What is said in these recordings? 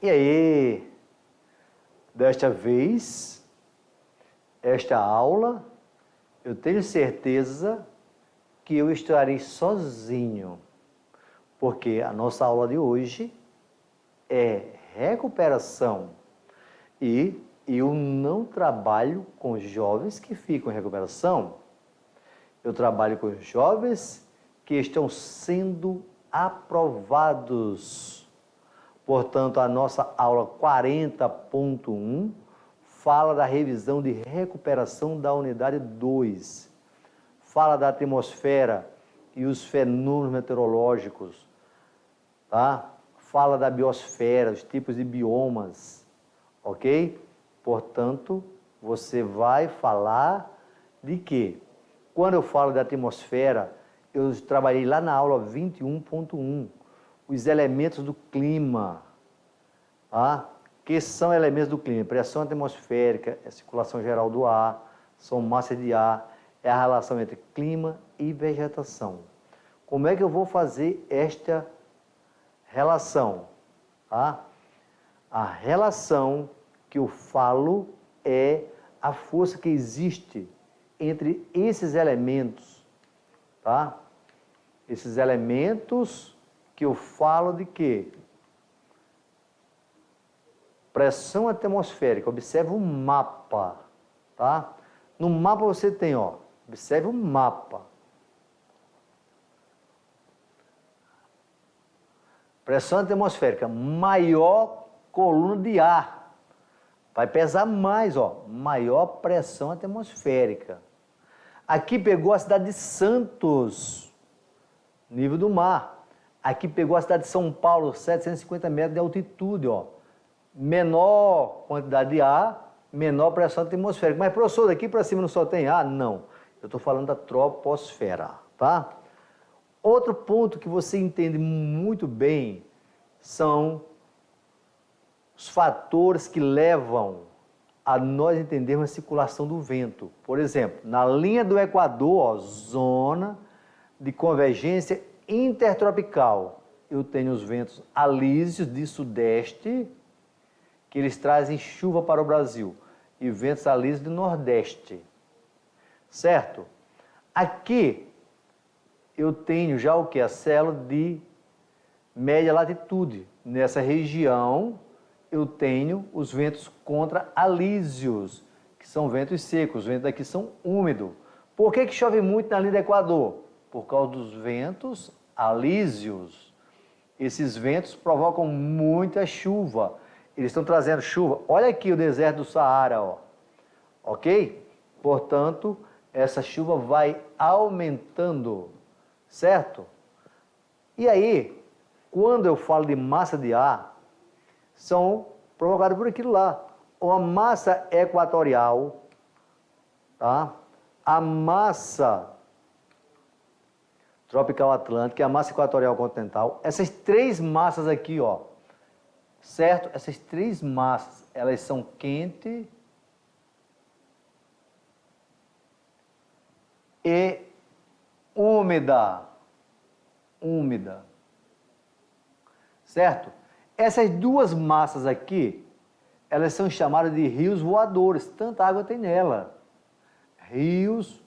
E aí, desta vez, esta aula, eu tenho certeza que eu estarei sozinho, porque a nossa aula de hoje é recuperação e eu não trabalho com jovens que ficam em recuperação, eu trabalho com jovens que estão sendo aprovados. Portanto, a nossa aula 40.1 fala da revisão de recuperação da unidade 2. Fala da atmosfera e os fenômenos meteorológicos, tá? Fala da biosfera, os tipos de biomas, ok? Portanto, você vai falar de quê? Quando eu falo da atmosfera, eu trabalhei lá na aula 21.1, os elementos do clima, tá? Que são elementos do clima? Pressão atmosférica, a circulação geral do ar, são massas de ar, é a relação entre clima e vegetação. Como é que eu vou fazer esta relação? Tá? A relação que eu falo é a força que existe entre esses elementos, tá? Esses elementos que eu falo de quê? Pressão atmosférica, observe o mapa, tá? No mapa você tem, ó, observe o mapa. Pressão atmosférica, maior coluna de ar. Vai pesar mais, ó, maior pressão atmosférica. Aqui pegou a cidade de Santos, nível do mar. Aqui pegou a cidade de São Paulo, 750 metros de altitude, ó. Menor quantidade de ar, menor pressão atmosférica. Mas, professor, daqui para cima não só tem ar? Não. Eu estou falando da troposfera, tá? Outro ponto que você entende muito bem são os fatores que levam a nós entendermos a circulação do vento. Por exemplo, na linha do Equador, ó, zona de convergência intertropical, eu tenho os ventos alísios de sudeste, que eles trazem chuva para o Brasil, e ventos alísios do nordeste, certo? Aqui eu tenho já o que? A célula de média latitude. Nessa região eu tenho os ventos contra-alísios, que são ventos secos, os ventos daqui são úmidos. Por que chove muito na linha do Equador? Por causa dos ventos alísios. Esses ventos provocam muita chuva. Eles estão trazendo chuva. Olha aqui o deserto do Saara, ó. Ok? Portanto, essa chuva vai aumentando, certo? E aí, quando eu falo de massa de ar, são provocadas por aquilo lá. Uma massa equatorial, tá? A massa tropical atlântica e a massa equatorial continental. Essas três massas aqui, ó, certo? Essas três massas, elas são quente e úmida. Úmida. Certo? Essas duas massas aqui, elas são chamadas de rios voadores. Tanta água tem nela. Rios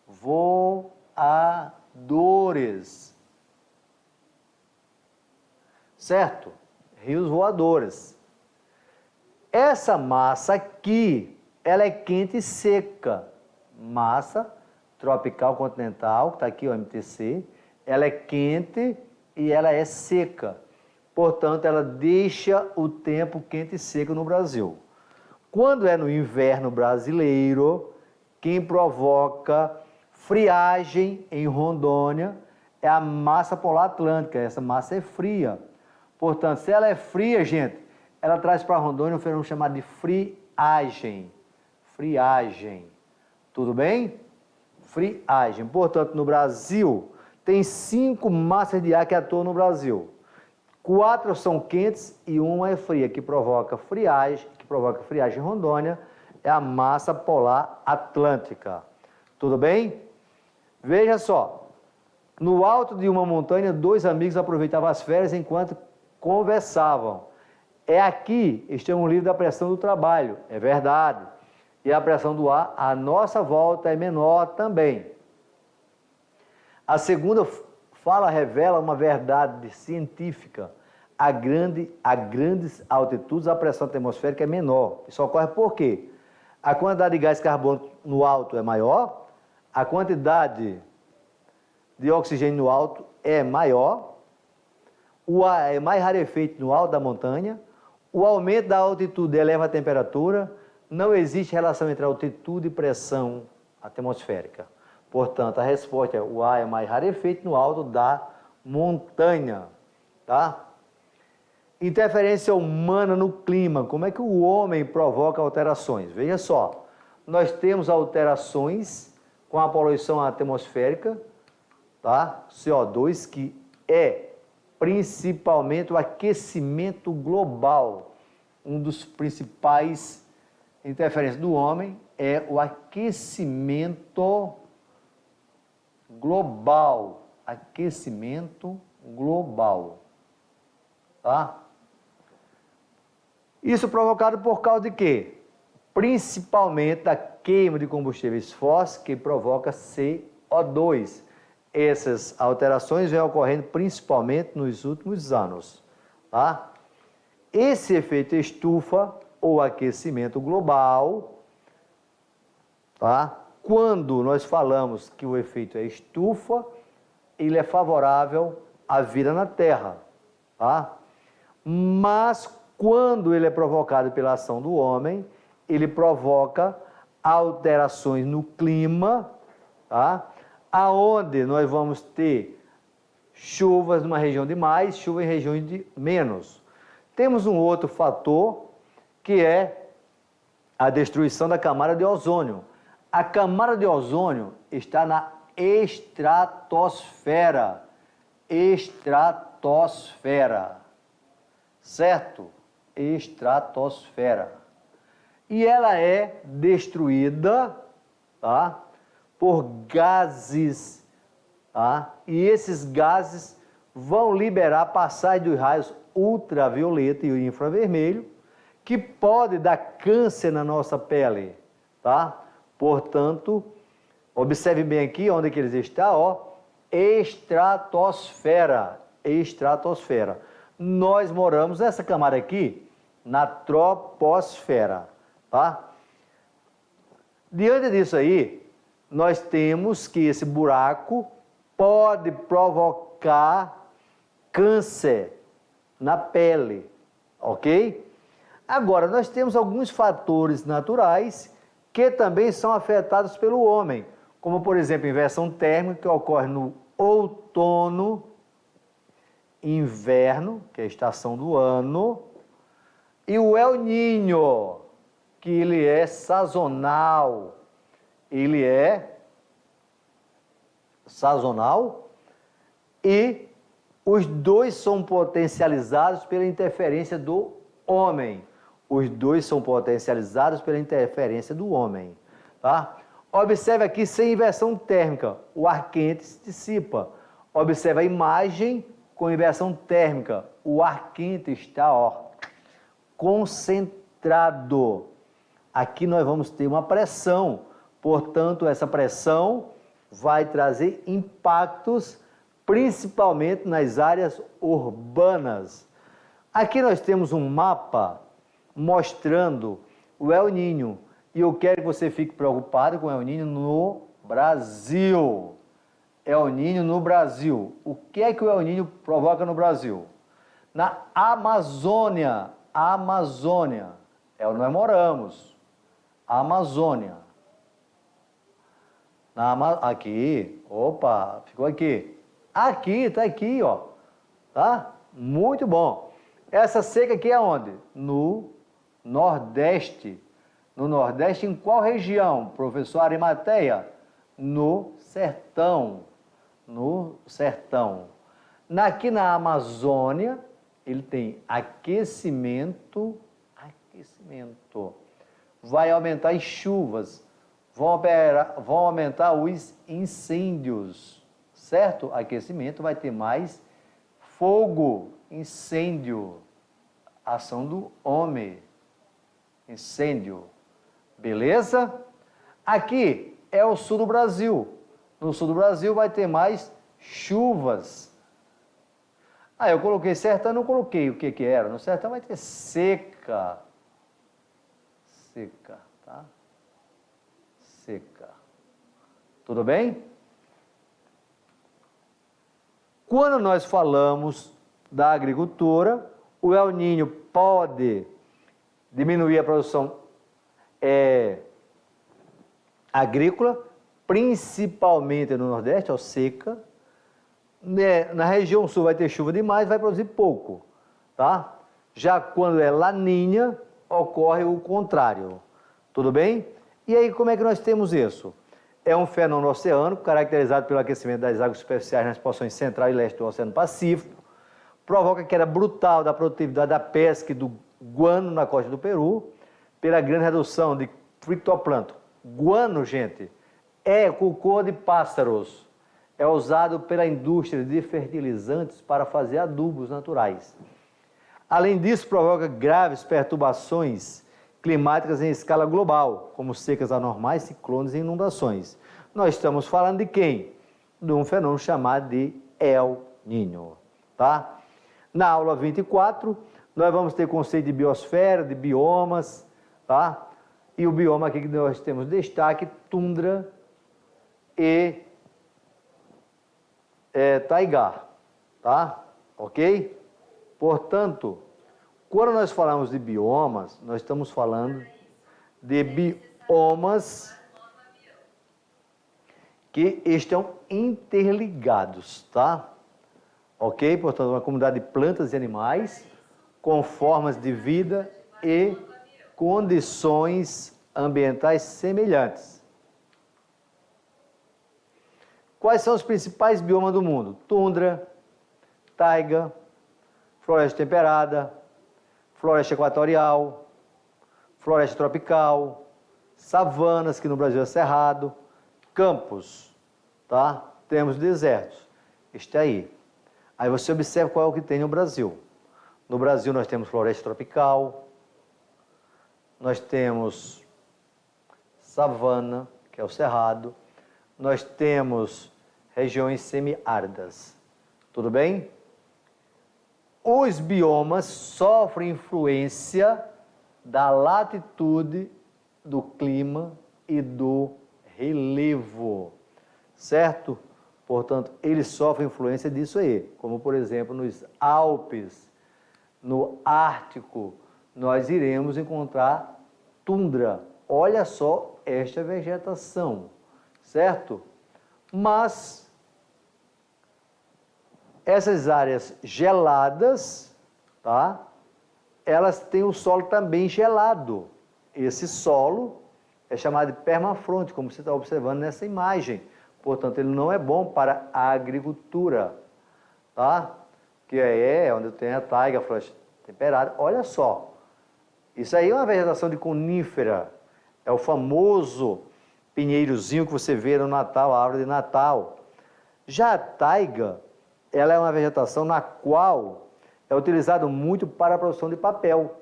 voadores. Certo? Rios voadores. Essa massa aqui, ela é quente e seca. Massa tropical continental, que está aqui o MTC, ela é quente e ela é seca. Portanto, ela deixa o tempo quente e seco no Brasil. Quando é no inverno brasileiro, quem provoca friagem em Rondônia é a massa polar atlântica. Essa massa é fria. Portanto, se ela é fria, gente, ela traz para Rondônia um fenômeno chamado de friagem. Friagem. Tudo bem? Friagem. Portanto, no Brasil, tem 5 massas de ar que atuam no Brasil. 4 são quentes e uma é fria, que provoca friagem em Rondônia, é a massa polar atlântica. Tudo bem? Veja só, no alto de uma montanha, 2 amigos aproveitavam as férias enquanto conversavam. É aqui, estamos livres da pressão do trabalho, é verdade. E a pressão do ar à nossa volta é menor também. A segunda fala revela uma verdade científica. A grandes altitudes a pressão atmosférica é menor. Isso ocorre por quê? A quantidade de gás carbônico no alto é maior, a quantidade de oxigênio no alto é maior, o ar é mais rarefeito no alto da montanha, o aumento da altitude eleva a temperatura, não existe relação entre altitude e pressão atmosférica. Portanto, a resposta é: o ar é mais rarefeito no alto da montanha. Tá? Interferência humana no clima. Como é que o homem provoca alterações? Veja só, nós temos alterações com a poluição atmosférica, tá? CO2, que é principalmente o aquecimento global. Um dos principais interferências do homem é o aquecimento global. Aquecimento global. Tá? Isso provocado por causa de quê? Principalmente da queima de combustíveis fósseis, que provoca CO2. Essas alterações vêm ocorrendo principalmente nos últimos anos. Tá? Esse efeito estufa ou aquecimento global, tá? Quando nós falamos que o efeito é estufa, ele é favorável à vida na Terra. Tá? Mas quando ele é provocado pela ação do homem, ele provoca alterações no clima, tá? Aonde nós vamos ter chuvas numa região de mais, chuva em regiões de menos. Temos um outro fator, que é a destruição da camada de ozônio. A camada de ozônio está na estratosfera. Estratosfera. Certo? Estratosfera. E ela é destruída, tá? Por gases, tá? E esses gases vão liberar passagem dos raios ultravioleta e infravermelho, que pode dar câncer na nossa pele, tá? Portanto, observe bem aqui onde que eles estão, ó, estratosfera, estratosfera. Nós moramos nessa camada aqui, na troposfera, tá? Diante disso aí, nós temos que esse buraco pode provocar câncer na pele, ok? Agora, nós temos alguns fatores naturais que também são afetados pelo homem, como, por exemplo, inversão térmica, que ocorre no outono, inverno, que é a estação do ano, e o El Niño, que ele é sazonal. Ele é sazonal e os dois são potencializados pela interferência do homem. Os dois são potencializados pela interferência do homem. Tá? Observe aqui sem inversão térmica, o ar quente se dissipa. Observe a imagem com inversão térmica, o ar quente está, ó, concentrado. Aqui nós vamos ter uma pressão. Portanto, essa pressão vai trazer impactos, principalmente nas áreas urbanas. Aqui nós temos um mapa mostrando o El Niño. E eu quero que você fique preocupado com o El Niño no Brasil. El Niño no Brasil. O que é que o El Niño provoca no Brasil? Na Amazônia. Amazônia. É onde nós moramos. Amazônia. Aqui, opa, ficou aqui. Aqui, tá aqui, ó. Tá? Muito bom. Essa seca aqui é onde? No Nordeste. No Nordeste, em qual região, professor Arimateia? No Sertão. No Sertão. Aqui na Amazônia, ele tem aquecimento. Vai aumentar as chuvas. Vão aumentar os incêndios, certo? Aquecimento vai ter mais fogo, incêndio. Ação do homem. Incêndio. Beleza? Aqui é o sul do Brasil. No sul do Brasil vai ter mais chuvas. Ah, eu coloquei sertão, não coloquei o que era. No sertão vai ter seca. Seca, tá? Seca. Tudo bem? Quando nós falamos da agricultura, o El Niño pode diminuir a produção agrícola, principalmente no Nordeste, seca. Na região sul vai ter chuva demais, vai produzir pouco, tá? Já quando é Laninha, ocorre o contrário, tudo bem? E aí, como é que nós temos isso? É um fenômeno oceânico, caracterizado pelo aquecimento das águas superficiais nas porções central e leste do Oceano Pacífico, provoca queda brutal da produtividade da pesca e do guano na costa do Peru, pela grande redução de fitoplâncton. Guano, gente, é cocô de pássaros. É usado pela indústria de fertilizantes para fazer adubos naturais. Além disso, provoca graves perturbações climáticas em escala global, como secas anormais, ciclones e inundações. Nós estamos falando de quem? De um fenômeno chamado de El Niño, tá? Na aula 24, nós vamos ter conceito de biosfera, de biomas, tá? E o bioma aqui que nós temos destaque, tundra e taiga, tá? Ok? Portanto, quando nós falamos de biomas, nós estamos falando de biomas que estão interligados, tá? Ok? Portanto, uma comunidade de plantas e animais com formas de vida e condições ambientais semelhantes. Quais são os principais biomas do mundo? Tundra, taiga, floresta temperada, floresta equatorial, floresta tropical, savanas, que no Brasil é cerrado, campos, tá? Temos desertos. Está aí. Aí você observa qual é o que tem no Brasil. No Brasil nós temos floresta tropical, nós temos savana, que é o cerrado, nós temos regiões semiáridas. Tudo bem? Os biomas sofrem influência da latitude, do clima e do relevo, certo? Portanto, eles sofrem influência disso aí, como por exemplo nos Alpes, no Ártico, nós iremos encontrar tundra. Olha só esta vegetação, certo? Mas essas áreas geladas, tá? Elas têm o solo também gelado. Esse solo é chamado de permafronte, como você está observando nessa imagem. Portanto, ele não é bom para a agricultura, tá? Que é onde tem a taiga, a floresta temperada. Olha só, isso aí é uma vegetação de conífera. É o famoso pinheirozinho que você vê no Natal, a árvore de Natal. Já a taiga, ela é uma vegetação na qual é utilizado muito para a produção de papel,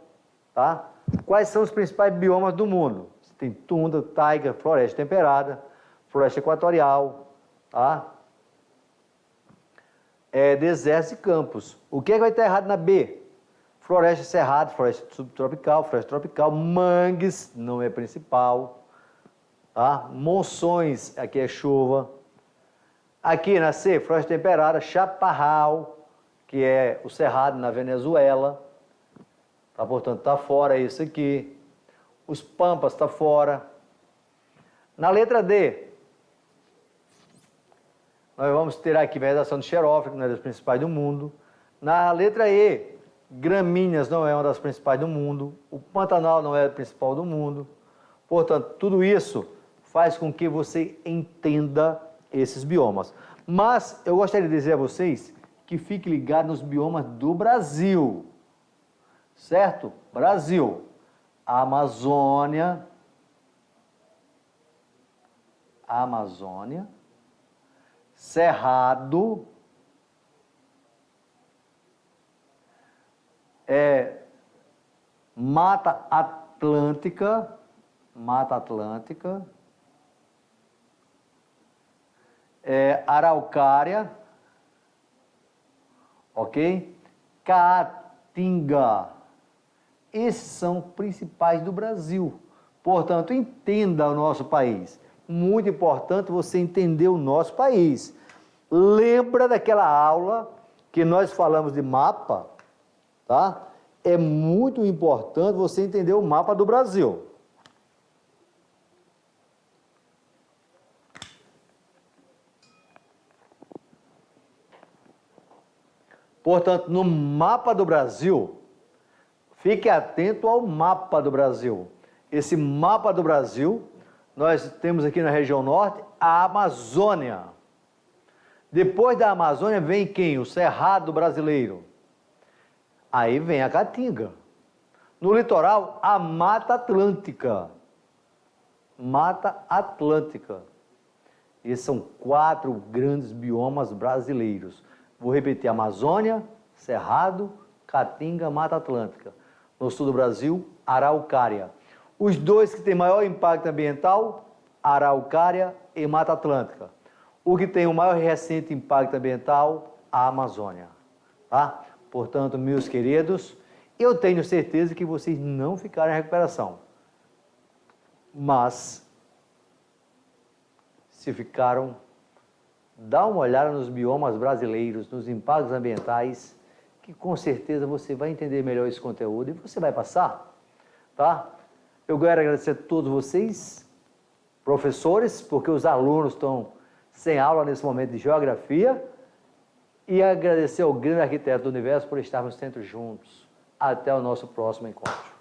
tá? Quais são os principais biomas do mundo? Você tem tundra, taiga, floresta temperada, floresta equatorial, tá? Desertos e campos. O que é que vai estar errado na B? Floresta cerrada, floresta subtropical, floresta tropical, mangues, não é principal, tá? Monções, aqui é chuva. Aqui na C, floresta temperada, chaparral, que é o cerrado na Venezuela, tá? Portanto, está fora isso aqui. Os pampas está fora. Na letra D, nós vamos ter aqui vegetação de xerófilo, que não é das principais do mundo. Na letra E, gramíneas não é uma das principais do mundo. O Pantanal não é a principal do mundo. Portanto, tudo isso faz com que você entenda esses biomas. Mas eu gostaria de dizer a vocês que fique ligado nos biomas do Brasil. Certo? Brasil. Amazônia, Cerrado, Mata Atlântica, Araucária, ok? Caatinga. Esses são principais do Brasil. Portanto, entenda o nosso país. Muito importante você entender o nosso país. Lembra daquela aula que nós falamos de mapa, tá? É muito importante você entender o mapa do Brasil. Portanto, no mapa do Brasil, fique atento ao mapa do Brasil. Esse mapa do Brasil, nós temos aqui na região norte a Amazônia. Depois da Amazônia vem quem? O Cerrado brasileiro. Aí vem a Caatinga. No litoral, a Mata Atlântica. Mata Atlântica. Esses são 4 grandes biomas brasileiros. Vou repetir: Amazônia, Cerrado, Caatinga, Mata Atlântica. No sul do Brasil, Araucária. Os 2 que têm maior impacto ambiental, Araucária e Mata Atlântica. O que tem o maior e recente impacto ambiental, a Amazônia. Tá? Portanto, meus queridos, eu tenho certeza que vocês não ficaram em recuperação. Mas, se ficaram, dá uma olhada nos biomas brasileiros, nos impactos ambientais, que com certeza você vai entender melhor esse conteúdo e você vai passar, tá? Eu quero agradecer a todos vocês, professores, porque os alunos estão sem aula nesse momento de geografia, e agradecer ao grande arquiteto do universo por estarmos sempre juntos. Até o nosso próximo encontro.